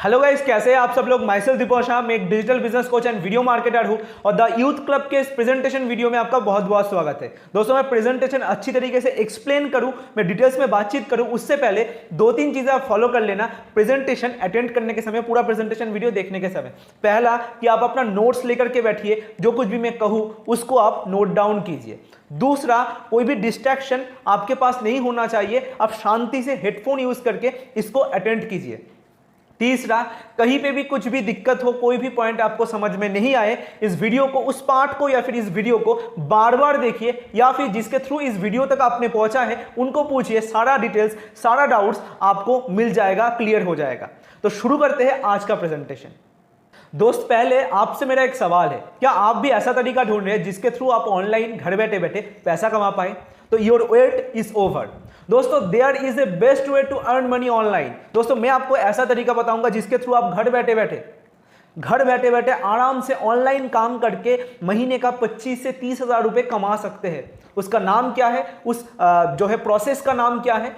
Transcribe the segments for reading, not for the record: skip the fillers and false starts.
Hello guys, कैसे हैं आप सब लोग। माई सेल्फ दीपक शाह, मैं एक digital business coach and video marketer हूं और द यूथ क्लब के इस प्रेजेंटेशन वीडियो में आपका बहुत बहुत स्वागत है। दोस्तों, मैं प्रेजेंटेशन अच्छी तरीके से एक्सप्लेन करूं, मैं डिटेल्स में बातचीत करूं, उससे पहले दो तीन चीजें आप फॉलो कर लेना प्रेजेंटेशन अटेंड करने के समय, पूरा प्रेजेंटेशन वीडियो देखने के समय। पहला कि आप अपना नोट्स लेकर के बैठिए, जो कुछ भी मैं कहूं उसको आप नोट डाउन कीजिए। दूसरा, कोई भी डिस्ट्रैक्शन आपके पास नहीं होना चाहिए, आप शांति से हेडफोन यूज करके इसको अटेंड कीजिए। तीसरा, कहीं पे भी कुछ भी दिक्कत हो, कोई भी पॉइंट आपको समझ में नहीं आए, इस वीडियो को, उस पार्ट को या फिर इस वीडियो को बार बार देखिए, या फिर जिसके थ्रू इस वीडियो तक आपने पहुंचा है उनको पूछिए। सारा डिटेल्स, सारा डाउट्स आपको मिल जाएगा, क्लियर हो जाएगा। तो शुरू करते हैं आज का प्रेजेंटेशन। दोस्त, पहले आपसे मेरा एक सवाल है, क्या आप भी ऐसा तरीका ढूंढ रहे हैं जिसके थ्रू आप ऑनलाइन घर बैठे बैठे पैसा कमा पाए? तो योर वेट इज ओवर दोस्तों, there is a best way to earn money online. दोस्तों, मैं आपको ऐसा तरीका बताऊंगा जिसके थ्रू आप घर बैठे बैठे आराम से ऑनलाइन काम करके महीने का 25 से 30 हजार रुपए कमा सकते हैं। उसका नाम क्या है, उस जो है प्रोसेस का नाम क्या है?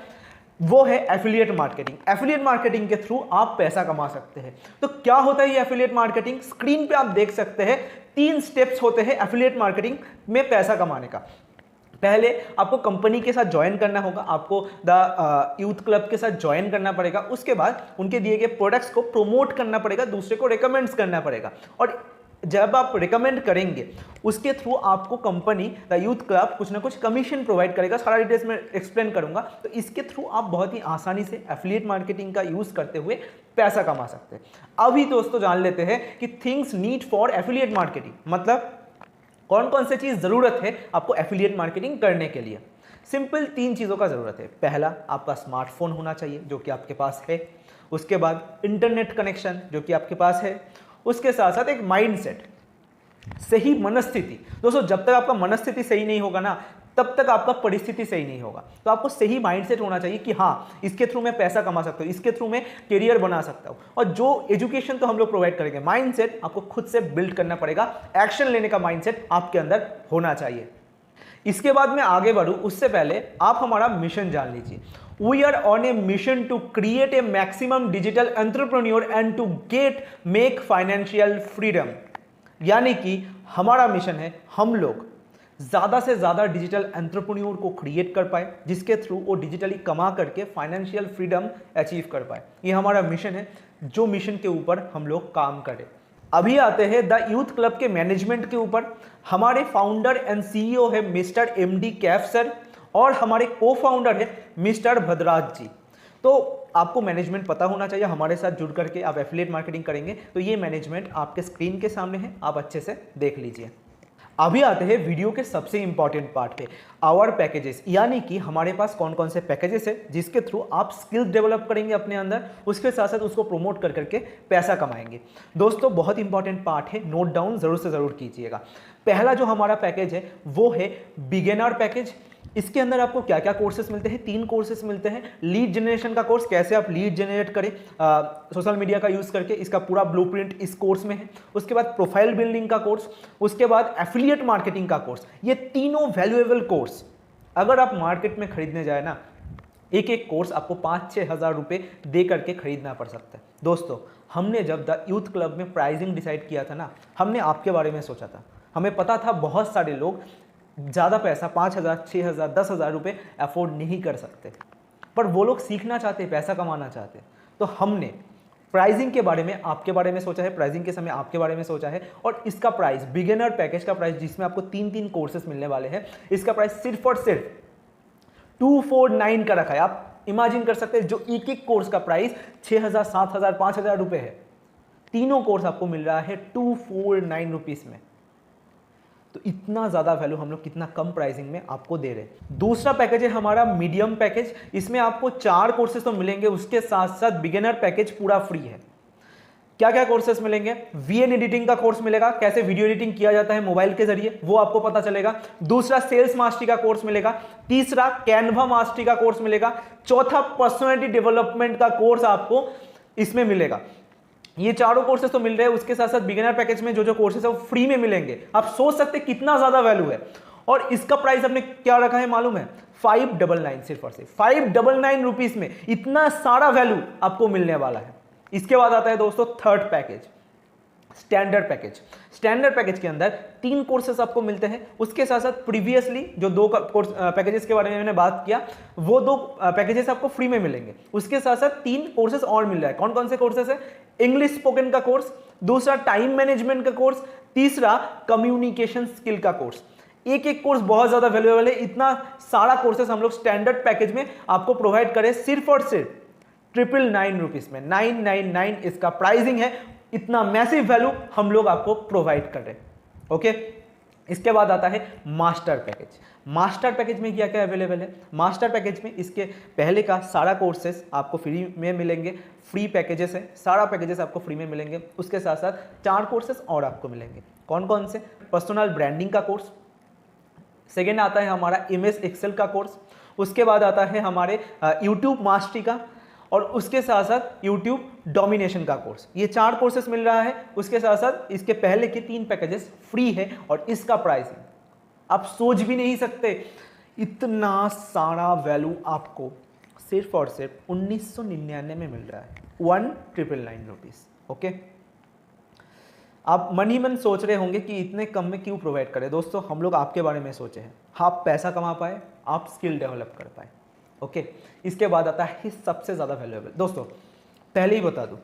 वो है एफिलिएट मार्केटिंग। एफिलिएट मार्केटिंग के थ्रू आप पैसा कमा सकते हैं। तो क्या होता है ये एफिलिएट मार्केटिंग? स्क्रीन पे आप देख सकते हैं 3 स्टेप्स होते हैं एफिलिएट मार्केटिंग में पैसा कमाने का। पहले आपको कंपनी के साथ ज्वाइन करना होगा, आपको द यूथ क्लब के साथ ज्वाइन करना पड़ेगा। उसके बाद उनके दिए गए प्रोडक्ट्स को प्रमोट करना पड़ेगा, दूसरे को रिकमेंड्स करना पड़ेगा। और जब आप रिकमेंड करेंगे उसके थ्रू आपको कंपनी द यूथ क्लब कुछ ना कुछ कमीशन प्रोवाइड करेगा। सारा डिटेल्स में एक्सप्लेन करूंगा। तो इसके थ्रू आप बहुत ही आसानी से एफिलिएट मार्केटिंग का यूज करते हुए पैसा कमा सकते हैं। अभी दोस्तों जान लेते हैं कि things need for affiliate marketing, मतलब कौन कौन सी चीज जरूरत है आपको एफिलिएट मार्केटिंग करने के लिए। सिंपल 3 चीजों का जरूरत है। पहला, आपका स्मार्टफोन होना चाहिए जो कि आपके पास है। उसके बाद इंटरनेट कनेक्शन जो कि आपके पास है। उसके साथ साथ एक माइंडसेट, सही मनस्थिति। दोस्तों, जब तक आपका मनस्थिति सही नहीं होगा ना, तब तक आपका परिस्थिति सही नहीं होगा। तो आपको सही माइंडसेट होना चाहिए कि हाँ, इसके थ्रू मैं पैसा कमा सकता हूँ, इसके थ्रू मैं करियर बना सकता हूँ। और जो एजुकेशन तो हम लोग प्रोवाइड करेंगे, माइंडसेट आपको खुद से बिल्ड करना पड़ेगा। एक्शन लेने का माइंडसेट आपके अंदर होना चाहिए। इसके बाद मैं आगे बढ़ूं उससे पहले आप हमारा मिशन जान लीजिए। We are on a mission to create a maximum digital entrepreneur and to make financial freedom. यानी कि हमारा मिशन है, हम लोग ज्यादा से ज्यादा डिजिटल एंटरप्रेन्योर को क्रिएट कर पाए, जिसके थ्रू वो डिजिटली कमा करके फाइनेंशियल फ्रीडम अचीव कर पाए। ये हमारा मिशन है, जो मिशन के ऊपर हम लोग काम करें। अभी आते हैं द यूथ क्लब के मैनेजमेंट के ऊपर। हमारे फाउंडर एंड सीईओ है मिस्टर एमडी कैफ सर, और हमारे को फाउंडर है मिस्टर भद्राज जी। तो आपको मैनेजमेंट पता होना चाहिए। हमारे साथ जुड़ करके आप एफिलिएट मार्केटिंग करेंगे तो ये मैनेजमेंट आपके स्क्रीन के सामने है, आप अच्छे से देख लीजिए। अभी आते हैं वीडियो के सबसे इंपॉर्टेंट पार्ट पे, आवर पैकेजेस। यानी कि हमारे पास कौन कौन से पैकेजेस है जिसके थ्रू आप स्किल्स डेवलप करेंगे अपने अंदर, उसके साथ साथ उसको प्रमोट कर करके पैसा कमाएंगे। दोस्तों, बहुत इंपॉर्टेंट पार्ट है, नोट डाउन जरूर से जरूर कीजिएगा। पहला जो हमारा पैकेज है वो है बिगिनर पैकेज। इसके अंदर आपको क्या क्या कोर्सेस मिलते हैं? 3 कोर्सेस मिलते हैं। लीड जनरेशन का कोर्स, कैसे आप लीड जनरेट करें सोशल मीडिया का यूज करके, इसका पूरा ब्लूप्रिंट इस कोर्स में है। उसके बाद प्रोफाइल बिल्डिंग का कोर्स, उसके बाद एफिलिएट मार्केटिंग का कोर्स। ये तीनों वैल्यूएबल कोर्स अगर आप मार्केट में खरीदने जाए ना, एक एक कोर्स आपको 5-6 हजार रुपए दे करके खरीदना पड़ सकता है। दोस्तों, हमने जब द यूथ क्लब में प्राइसिंग डिसाइड किया था ना, हमने आपके बारे में सोचा था। हमें पता था बहुत सारे लोग ज़्यादा पैसा 5,000, 6,000, 10,000 रुपये अफोर्ड नहीं कर सकते, पर वो लोग सीखना चाहते, पैसा कमाना चाहते। तो हमने प्राइसिंग के बारे में आपके बारे में सोचा है, प्राइसिंग के समय आपके बारे में सोचा है। और इसका प्राइस, बिगिनर पैकेज का प्राइस, जिसमें आपको 3 कोर्सेस मिलने वाले हैं, इसका प्राइस सिर्फ और सिर्फ 249 का रखा है। आप इमेजिन कर सकते हैं, जो एक एक कोर्स का प्राइस 6,000, 7,000, 5,000 रुपये है, तीनों कोर्स आपको मिल रहा है 249 रुपीज़ में। तो इतना ज़्यादा वैल्यू हम लोग कितना कम प्राइसिंग में आपको दे रहे हैं। दूसरा पैकेज है हमारा मीडियम पैकेज। इसमें आपको 4 कोर्सेज तो मिलेंगे, उसके साथ साथ बिगिनर पैकेज पूरा फ्री है। क्या क्या कोर्सेज मिलेंगे? वीएन एडिटिंग का कोर्स मिलेगा, कैसे वीडियो एडिटिंग किया जाता है मोबाइल के जरिए, वो आपको पता चलेगा। दूसरा, सेल्स मास्टरी का कोर्स मिलेगा। तीसरा, कैनवा मास्टरी का कोर्स मिलेगा। चौथा, पर्सनैलिटी डेवलपमेंट का कोर्स आपको इसमें मिलेगा। ये चारों कोर्सेज तो मिल रहे हैं, उसके साथ साथ बिगिनर पैकेज में जो जो कोर्सेज है वो फ्री में मिलेंगे। आप सोच सकते हैं कितना ज्यादा वैल्यू है। और इसका प्राइस हमने क्या रखा है मालूम है? 599, सिर्फ और सिर्फ 599 रुपीज में इतना सारा वैल्यू आपको मिलने वाला है। इसके बाद आता है दोस्तों third package, standard package. Standard package के अंदर 3 कोर्सेस आपको मिलते हैं। उसके साथ साथ प्रीवियसली जो 2 कोर्स पैकेजेस के बारे में मैंने बात किया, वो 2 पैकेजेस आपको फ्री में मिलेंगे। उसके साथ साथ 3 कोर्सेस और मिल रहा है। कौन कौन से कोर्सेस है? इंग्लिश स्पोकन का कोर्स, दूसरा टाइम मैनेजमेंट का कोर्स, तीसरा कम्युनिकेशन स्किल का कोर्स। एक एक कोर्स बहुत ज्यादा वैल्यूएबल है। इतना सारा कोर्सेस हम लोग स्टैंडर्ड पैकेज में आपको प्रोवाइड करें सिर्फ और सिर्फ 999 रुपीज में। 999 इसका प्राइसिंग है। इतना मैसिव वैल्यू हम लोग आपको प्रोवाइड कर रहे हैं। ओके, इसके बाद आता है मास्टर पैकेज। मास्टर पैकेज में क्या क्या अवेलेबल है? मास्टर पैकेज में इसके पहले का सारा कोर्सेस आपको फ्री में मिलेंगे। फ्री पैकेजेस है, सारा पैकेजेस आपको फ्री में मिलेंगे। उसके साथ साथ 4 कोर्सेस और आपको मिलेंगे। कौन कौन से? पर्सनल ब्रांडिंग का कोर्स, सेकेंड आता है हमारा MS एक्सेल का कोर्स, उसके बाद आता है हमारे यूट्यूब मास्टरी का, और उसके साथ साथ यूट्यूब डोमिनेशन का कोर्स। ये 4 कोर्सेस मिल रहा है। उसके साथ साथ इसके पहले के 3 पैकेजेस फ्री है और इसका प्राइसिंग आप सोच भी नहीं सकते। इतना सारा वैल्यू आपको सिर्फ और सिर्फ 1999 में मिल रहा है, 1999 रुपीज। ओके, आप मन ही मन सोच रहे होंगे कि इतने कम में क्यों प्रोवाइड करें। दोस्तों, हम लोग आपके बारे में सोचे हैं, आप पैसा कमा पाए, आप स्किल डेवलप कर पाए। ओके, इसके बाद आता है सबसे ज़्यादा वैल्यूएबल। दोस्तों, पहले ही बता दूं,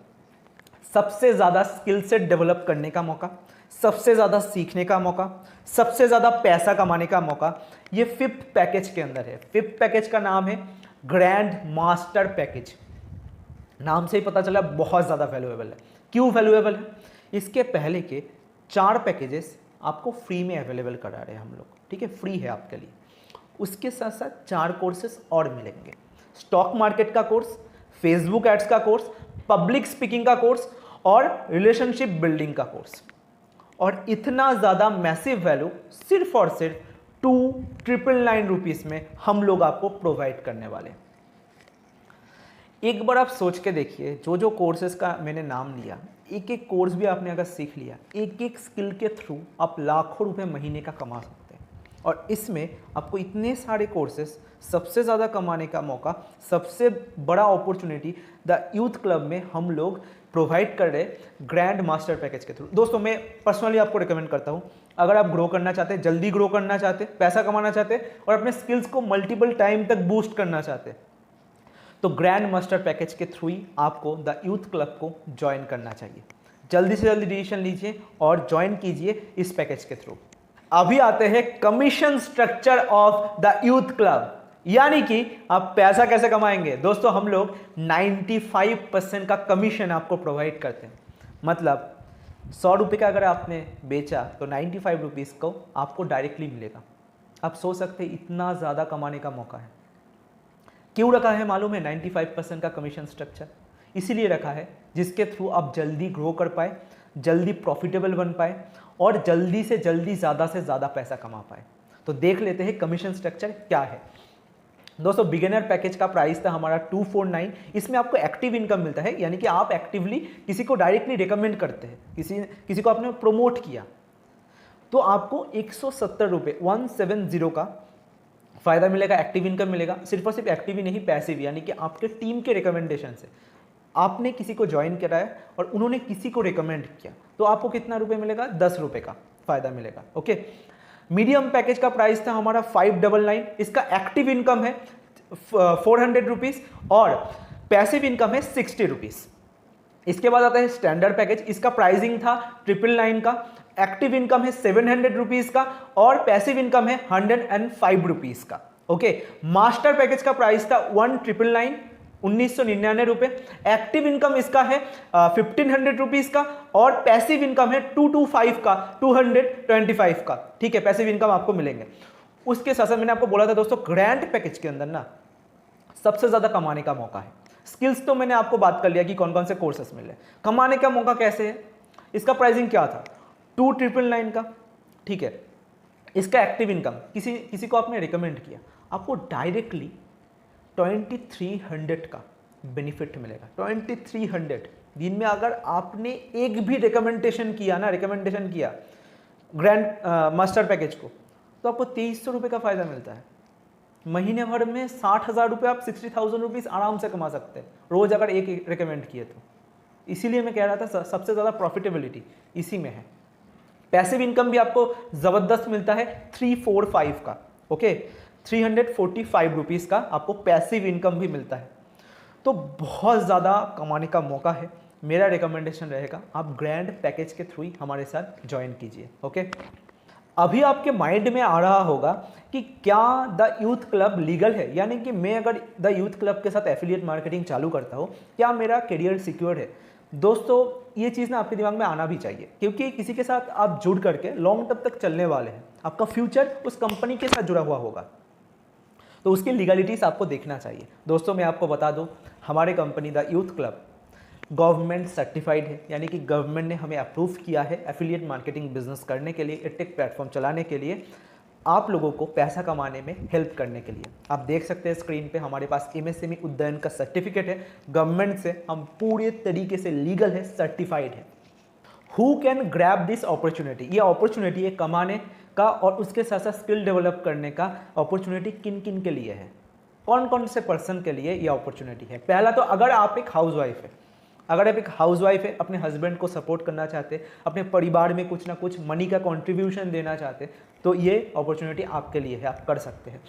सबसे ज़्यादा स्किल सेट डेवलप करने का मौका, सबसे ज़्यादा सीखने का मौका, सबसे ज़्यादा पैसा कमाने का मौका ये 5th पैकेज के अंदर है। 5th पैकेज का नाम है ग्रैंड मास्टर पैकेज। नाम से ही पता चला बहुत ज़्यादा वैल्यूएबल है। क्यों वैल्यूएबल है? इसके पहले के 4 पैकेजेस आपको फ्री में अवेलेबल करा रहे हैं हम लोग, ठीक है, फ्री है आपके लिए। उसके साथ साथ 4 कोर्सेस और मिलेंगे। स्टॉक मार्केट का कोर्स, फेसबुक एड्स का कोर्स, पब्लिक स्पीकिंग का कोर्स और रिलेशनशिप बिल्डिंग का कोर्स। और इतना ज़्यादा मैसिव वैल्यू सिर्फ और सिर्फ 2999 रुपीज़ में हम लोग आपको प्रोवाइड करने वाले हैं। एक बार आप सोच के देखिए, जो जो कोर्सेज का मैंने नाम लिया, एक एक कोर्स भी आपने अगर सीख लिया, एक एक स्किल के थ्रू आप लाखों रुपए महीने का कमा सकते हैं। और इसमें आपको इतने सारे कोर्सेस, सबसे ज़्यादा कमाने का मौका, सबसे बड़ा अपॉर्चुनिटी द यूथ क्लब में हम लोग प्रोवाइड कर रहे ग्रैंड मास्टर पैकेज के थ्रू। दोस्तों, मैं पर्सनली आपको रिकमेंड करता हूँ, अगर आप ग्रो करना चाहते हैं, जल्दी ग्रो करना चाहते हैं, पैसा कमाना चाहते हैं और अपने स्किल्स को मल्टीपल टाइम तक बूस्ट करना चाहते हैं, तो ग्रैंड मास्टर पैकेज के थ्रू ही आपको द यूथ क्लब को ज्वाइन करना चाहिए। जल्दी से जल्दी डिसीजन लीजिए और ज्वाइन कीजिए इस पैकेज के थ्रू। अभी आते हैं commission structure of the youth club, यानी कि आप पैसा कैसे कमाएंगे। दोस्तों, हम लोग 95% का कमीशन आपको प्रोवाइड करते हैं। मतलब 100 रुपये का अगर आपने बेचा तो 95 रुपीज़ को आपको डायरेक्टली मिलेगा। आप सोच सकते हैं इतना ज़्यादा कमाने का मौका है। क्यों रखा है मालूम है 95% का कमीशन स्ट्रक्चर? इसीलिए रखा है जिसके थ्रू आप जल्दी ग्रो कर पाए, जल्दी प्रॉफिटेबल बन पाए और जल्दी से ज़्यादा पैसा कमा पाए। तो देख लेते हैं कमीशन स्ट्रक्चर क्या है। दोस्तों, बिगिनर पैकेज का प्राइस था हमारा 249। इसमें आपको एक्टिव इनकम मिलता है, यानी कि आप एक्टिवली किसी को डायरेक्टली रिकमेंड करते हैं, किसी को आपने प्रमोट किया, तो आपको 170 रुपये 170 का फ़ायदा मिलेगा, एक्टिव इनकम मिलेगा। सिर्फ और सिर्फ एक्टिव ही नहीं, पैसिव, यानी कि आपके टीम के रिकमेंडेशन से आपने किसी को ज्वाइन कराया और उन्होंने किसी को रिकमेंड किया, तो आपको कितना रुपये मिलेगा? 10 रुपये का फ़ायदा मिलेगा। ओके, मीडियम पैकेज का प्राइस था हमारा 599। इसका एक्टिव इनकम है 400 रुपीज़ और पैसिव इनकम है 60 रुपीज़। इसके बाद आता है स्टैंडर्ड पैकेज। इसका प्राइसिंग था 999 का, एक्टिव इनकम है 700 रुपीज़ का और पैसिव इनकम है 105 रुपीज़ का। ओके, मास्टर पैकेज का प्राइस था 1999 1999 रुपये। एक्टिव इनकम इसका है 1500 रुपीज़ का और पैसिव इनकम है 225 का, 225 का। ठीक है, पैसिव इनकम आपको मिलेंगे। उसके साथ साथ मैंने आपको बोला था दोस्तों, ग्रैंड पैकेज के अंदर ना सबसे ज़्यादा कमाने का मौका है। स्किल्स तो मैंने आपको बात कर लिया कि कौन कौन से कोर्सेस मिले। कमाने का मौका कैसे है? इसका प्राइसिंग क्या था? 2999 का। ठीक है, इसका एक्टिव इनकम किसी को आपने रिकमेंड किया, आपको डायरेक्टली 2300 का बेनिफिट मिलेगा। 2300 दिन में अगर आपने एक भी रिकमेंडेशन किया ग्रैंड मास्टर पैकेज को, तो आपको 2300 रुपये का फ़ायदा मिलता है। महीने भर में 60,000 रुपये, आप 60,000 रुपीज़ आराम से कमा सकते हैं रोज़, अगर एक रिकमेंड किए तो। इसीलिए मैं कह रहा था सबसे ज़्यादा प्रॉफिटेबिलिटी इसी में है। पैसिव इनकम भी आपको ज़बरदस्त मिलता है 345 का, ओके, 345 रुपीज़ का आपको पैसिव इनकम भी मिलता है। तो बहुत ज़्यादा कमाने का मौका है। मेरा रिकमेंडेशन रहेगा आप ग्रैंड पैकेज के थ्रू ही हमारे साथ ज्वाइन कीजिए, ओके। अभी आपके माइंड में आ रहा होगा कि क्या द यूथ क्लब लीगल है, यानी कि मैं अगर द यूथ क्लब के साथ एफिलिएट मार्केटिंग चालू करता हूँ, क्या मेरा करियर सिक्योर है? दोस्तों, ये चीज़ ना आपके दिमाग में आना भी चाहिए, क्योंकि किसी के साथ आप जुड़ करके लॉन्ग टर्म तक चलने वाले हैं। आपका फ्यूचर उस कंपनी के साथ जुड़ा हुआ होगा, तो उसकी लीगलिटीज़ आपको देखना चाहिए। दोस्तों, मैं आपको बता दूं, हमारे company the youth club government certified है, यानी कि गवर्नमेंट ने हमें अप्रूव किया है एफिलिएट मार्केटिंग बिजनेस करने के लिए, एडटेक प्लेटफॉर्म चलाने के लिए, आप लोगों को पैसा कमाने में हेल्प करने के लिए। आप देख सकते हैं स्क्रीन पे हमारे पास एमएसएमई उड्डयन का सर्टिफिकेट है, गवर्नमेंट से हम पूरे तरीके से लीगल है, सर्टिफाइड है। Who can grab this opportunity? ये अपॉर्चुनिटी है कमाने का और उसके साथ साथ स्किल डेवलप करने का अपॉर्चुनिटी किन किन के लिए है, कौन कौन से पर्सन के लिए ये अपॉर्चुनिटी है? पहला तो अगर आप एक हाउसवाइफ है, अगर आप एक हाउसवाइफ है, अपने हस्बैंड को सपोर्ट करना चाहते, अपने परिवार में कुछ ना कुछ मनी का कंट्रीब्यूशन देना चाहते, तो ये अपॉर्चुनिटी आपके लिए है, आप कर सकते हैं।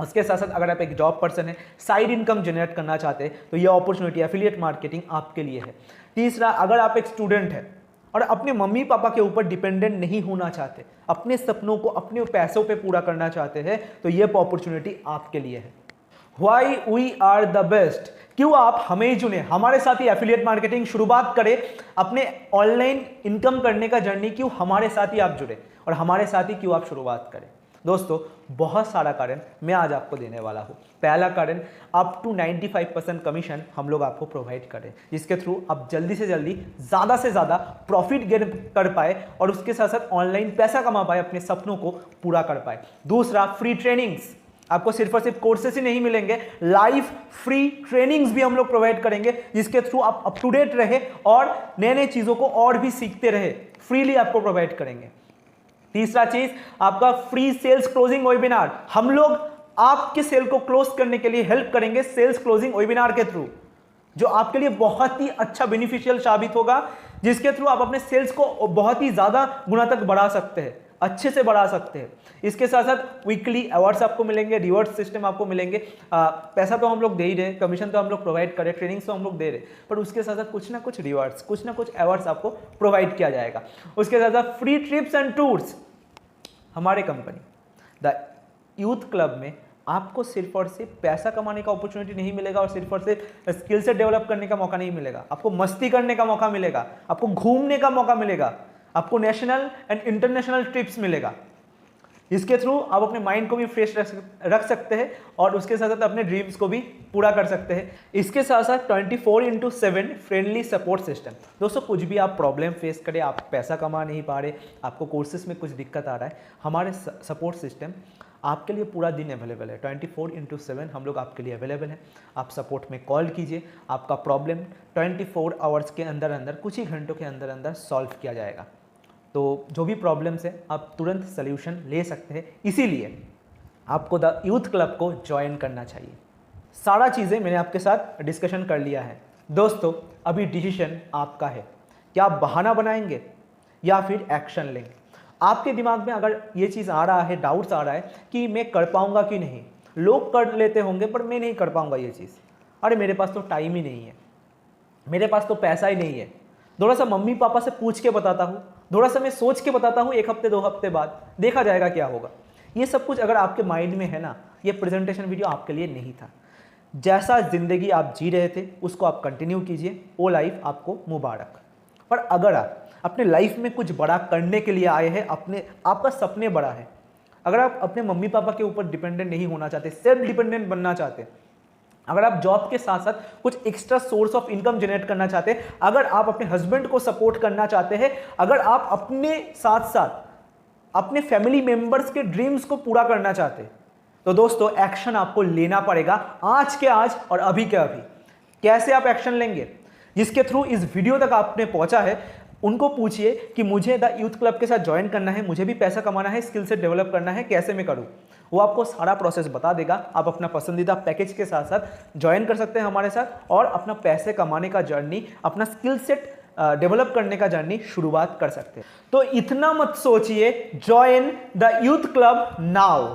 उसके साथ साथ अगर आप एक जॉब पर्सन है, साइड इनकम जनरेट करना चाहते हैं, तो ये अपॉर्चुनिटी एफिलिएट मार्केटिंग आपके लिए है। तीसरा, अगर आप एक स्टूडेंट है और अपने मम्मी पापा के ऊपर डिपेंडेंट नहीं होना चाहते, अपने सपनों को अपने पैसों पे पूरा करना चाहते हैं, तो ये अपॉर्चुनिटी आपके लिए है। Why we are the best? क्यों आप हमें चुने, हमारे साथ ही एफिलिएट मार्केटिंग शुरुआत करें, अपने ऑनलाइन इनकम करने का जर्नी क्यों हमारे साथ ही आप जुड़े और हमारे साथ ही क्यों आप शुरुआत करें? दोस्तों, बहुत सारा कारण मैं आज आपको देने वाला हूँ। पहला कारण, अप टू 95% कमीशन हम लोग आपको प्रोवाइड करें, जिसके थ्रू आप जल्दी से जल्दी ज़्यादा से ज़्यादा प्रॉफिट गेन कर पाए और उसके साथ साथ ऑनलाइन पैसा कमा पाए, अपने सपनों को पूरा कर पाए। दूसरा, फ्री ट्रेनिंग्स। आपको सिर्फ और सिर्फ कोर्सेस ही नहीं मिलेंगे, लाइव फ्री ट्रेनिंग्स भी हम लोग प्रोवाइड करेंगे, जिसके थ्रू आप अप टू डेट रहे और नए नए चीज़ों को और भी सीखते रहे, फ्रीली आपको प्रोवाइड करेंगे। तीसरा चीज, आपका फ्री सेल्स क्लोजिंग वेबिनार। हम लोग आपके सेल को क्लोज करने के लिए हेल्प करेंगे सेल्स क्लोजिंग वेबिनार के थ्रू, जो आपके लिए बहुत ही अच्छा बेनिफिशियल साबित होगा, जिसके थ्रू आप अपने सेल्स को बहुत ही ज्यादा गुना तक बढ़ा सकते हैं, अच्छे से बढ़ा सकते हैं। इसके साथ साथ वीकली अवार्ड्स आपको मिलेंगे, रिवॉर्ड सिस्टम आपको मिलेंगे। पैसा तो हम लोग दे ही रहे, कमीशन तो हम लोग प्रोवाइड करें, ट्रेनिंग्स तो हम लोग दे रहे, पर उसके साथ साथ कुछ ना कुछ रिवॉर्ड्स, कुछ ना कुछ अवार्ड्स आपको प्रोवाइड किया जाएगा। उसके साथ साथ फ्री ट्रिप्स एंड टूर्स। हमारे कंपनी द यूथ क्लब में आपको सिर्फ और सिर्फ पैसा कमाने का अपॉर्चुनिटी नहीं मिलेगा और सिर्फ और सिर्फ स्किल से डेवलप करने का मौका नहीं मिलेगा, आपको मस्ती करने का मौका मिलेगा, आपको घूमने का मौका मिलेगा, आपको नेशनल एंड इंटरनेशनल ट्रिप्स मिलेगा। इसके थ्रू आप अपने माइंड को भी फ्रेश रख सकते हैं और उसके साथ साथ अपने ड्रीम्स को भी पूरा कर सकते हैं। इसके साथ साथ 24/7 फ्रेंडली सपोर्ट सिस्टम। दोस्तों, कुछ भी आप प्रॉब्लम फेस करें, आप पैसा कमा नहीं पा रहे, आपको कोर्सेज में कुछ दिक्कत आ रहा है, हमारे सपोर्ट सिस्टम आपके लिए पूरा दिन अवेलेबल है। 24/7 हम लोग आपके लिए अवेलेबल है। आप सपोर्ट में कॉल कीजिए, आपका प्रॉब्लम 24 आवर्स के अंदर अंदर, कुछ ही घंटों के अंदर अंदर सॉल्व किया जाएगा। तो जो भी प्रॉब्लम्स है आप तुरंत सल्यूशन ले सकते हैं। इसीलिए आपको द यूथ क्लब को ज्वाइन करना चाहिए। सारा चीज़ें मैंने आपके साथ डिस्कशन कर लिया है। दोस्तों, अभी डिसीजन आपका है, क्या आप बहाना बनाएंगे या फिर एक्शन लेंगे। आपके दिमाग में अगर ये चीज़ आ रहा है, डाउट्स आ रहा है कि मैं कर पाऊंगा कि नहीं, लोग कर लेते होंगे पर मैं नहीं कर पाऊंगा ये चीज़, अरे मेरे पास तो टाइम ही नहीं है, मेरे पास तो पैसा ही नहीं है, थोड़ा सा मम्मी पापा से पूछ के बताता हूँ, थोड़ा सा मैं सोच के बताता हूँ, 1 हफ्ते 2 हफ्ते बाद देखा जाएगा क्या होगा। ये सब कुछ अगर आपके माइंड में है ना, ये प्रेजेंटेशन वीडियो आपके लिए नहीं था। जैसा जिंदगी आप जी रहे थे उसको आप कंटिन्यू कीजिए, वो लाइफ आपको मुबारक। पर अगर आप अपने लाइफ में कुछ बड़ा करने के लिए आए हैं, आपका सपने बड़ा है, अगर आप अपने मम्मी पापा के ऊपर डिपेंडेंट नहीं होना चाहते, सेल्फ डिपेंडेंट बनना चाहते, अगर आप जॉब के साथ साथ कुछ extra source of income generate करना चाहते हैं, अगर आप अपने हस्बैंड को सपोर्ट करना चाहते हैं, अगर आप अपने साथ साथ अपने फैमिली मेंबर्स के ड्रीम्स को पूरा करना चाहते हैं, तो दोस्तों एक्शन आपको लेना पड़ेगा आज के आज और अभी के अभी। कैसे आप एक्शन लेंगे? जिसके थ्रू इस वीडियो तक आपने पहुंचा है उनको पूछिए कि मुझे द यूथ क्लब के साथ ज्वाइन करना है, मुझे भी पैसा कमाना है, स्किल से डेवलप करना है, कैसे मैं करूं? वो आपको सारा प्रोसेस बता देगा। आप अपना पसंदीदा पैकेज के साथ साथ ज्वाइन कर सकते हैं हमारे साथ और अपना पैसे कमाने का जर्नी, अपना स्किल सेट डेवलप करने का जर्नी शुरुआत कर सकते हैं। तो इतना मत सोचिए, join the youth club now.